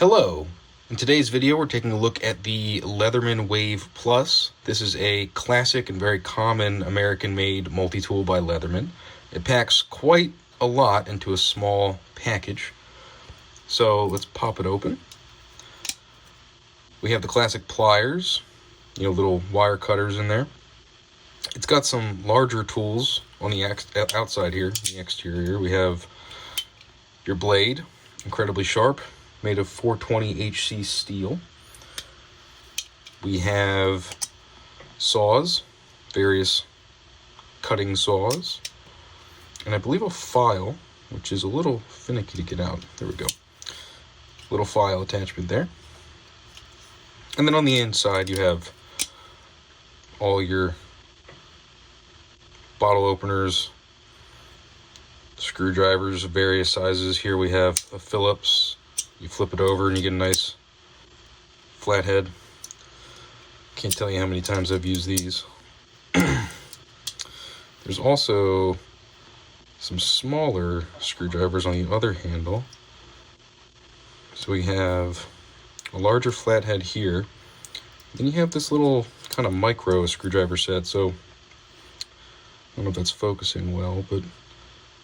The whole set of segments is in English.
Hello! In today's video we're taking a look at the Leatherman Wave Plus. This is a classic and very common American-made multi-tool by Leatherman. It packs quite a lot into a small package. So let's pop it open. We have the classic pliers, little wire cutters in there. It's got some larger tools on the outside here, the exterior. We have your blade, incredibly sharp, made of 420 HC steel. We have saws, various cutting saws, and I believe a file, which is a little finicky to get out. There we go. Little file attachment there. And then on the inside you have all your bottle openers, screwdrivers of various sizes. Here we have a Phillips. You flip it over and you get a nice flathead. Can't tell you how many times I've used these. There's also some smaller screwdrivers on the other handle. So we have a larger flathead here. Then you have this little kind of micro screwdriver set. So I don't know if that's focusing well, but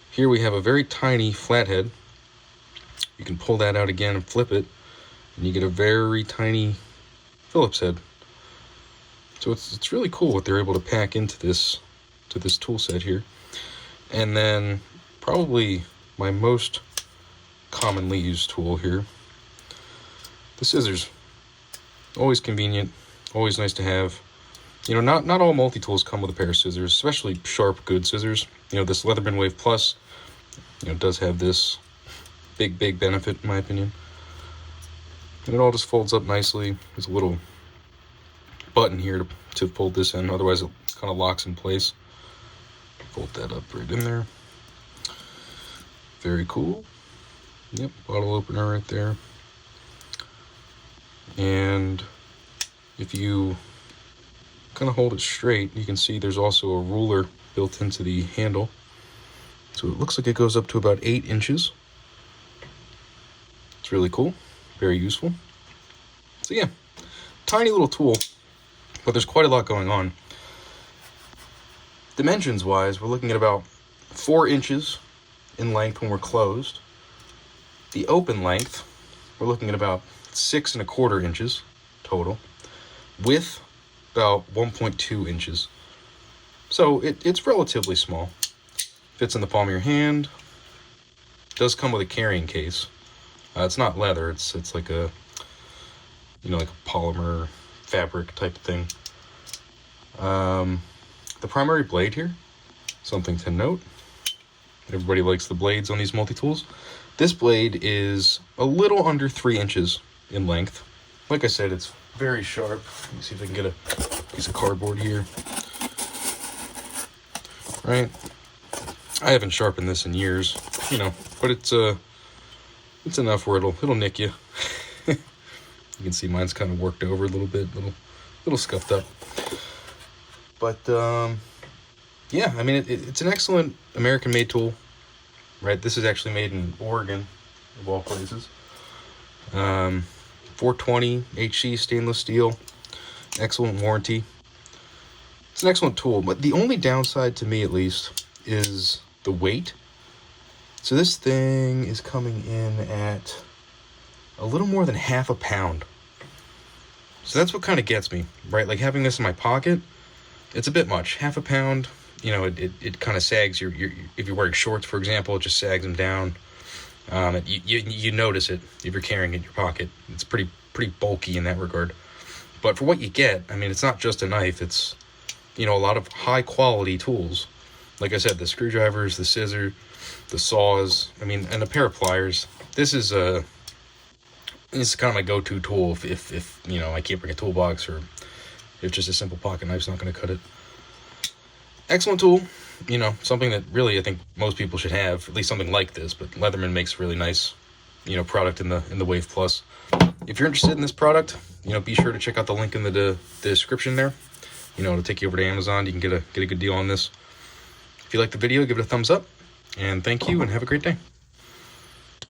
here we have a very tiny flathead. You can pull that out again and flip it, and you get a very tiny Phillips head. So it's really cool what they're able to pack into this tool set here. And then probably my most commonly used tool here, the scissors. Always convenient, always nice to have. Not all multi-tools come with a pair of scissors, especially sharp, good scissors. This Leatherman Wave Plus, does have this big benefit in my opinion. And it all just folds up nicely. There's a little button here to fold this in, otherwise it kind of locks in place. Fold that up right in there. Very cool. Yep, bottle opener right there. And if you kind of hold it straight, you can see there's also a ruler built into the handle. So it looks like it goes up to about 8 inches. It's really cool, very useful. So yeah, tiny little tool, but there's quite a lot going on. Dimensions wise, we're looking at about 4 inches in length when we're closed. The open length, we're looking at about 6 1/4 inches total. Width, about 1.2 inches. So it's relatively small. Fits in the palm of your hand. Does come with a carrying case. It's not leather, it's like a, like a polymer fabric type of thing. The primary blade here, something to note. Everybody likes the blades on these multi-tools. This blade is a little under 3 inches in length. Like I said, it's very sharp. Let me see if I can get a piece of cardboard here. Right? I haven't sharpened this in years, but it's enough where it'll nick you. You can see mine's kind of worked over a little bit, little scuffed up. But yeah, I mean it's an excellent American-made tool, right? This is actually made in Oregon, of all places. 420 HC stainless steel, excellent warranty. It's an excellent tool, but the only downside to me, at least, is the weight. So this thing is coming in at a little more than half a pound. So that's what kind of gets me, right? Like having this in my pocket, it's a bit much. Half a pound, it kind of sags your if you're wearing shorts, for example, it just sags them down. You notice it if you're carrying it in your pocket. It's pretty bulky in that regard. But for what you get, I mean, it's not just a knife. It's, a lot of high quality tools. Like I said, the screwdrivers, the scissors, the saws, and a pair of pliers. This is kind of my go-to tool if I can't bring a toolbox, or if just a simple pocket knife's not going to cut it. Excellent tool, something that really I think most people should have, at least something like this. But Leatherman makes a really nice, product in the Wave Plus. If you're interested in this product, be sure to check out the link in the description there. It'll take you over to Amazon. You can get a good deal on this. If you like the video, give it a thumbs up. And thank you, and have a great day.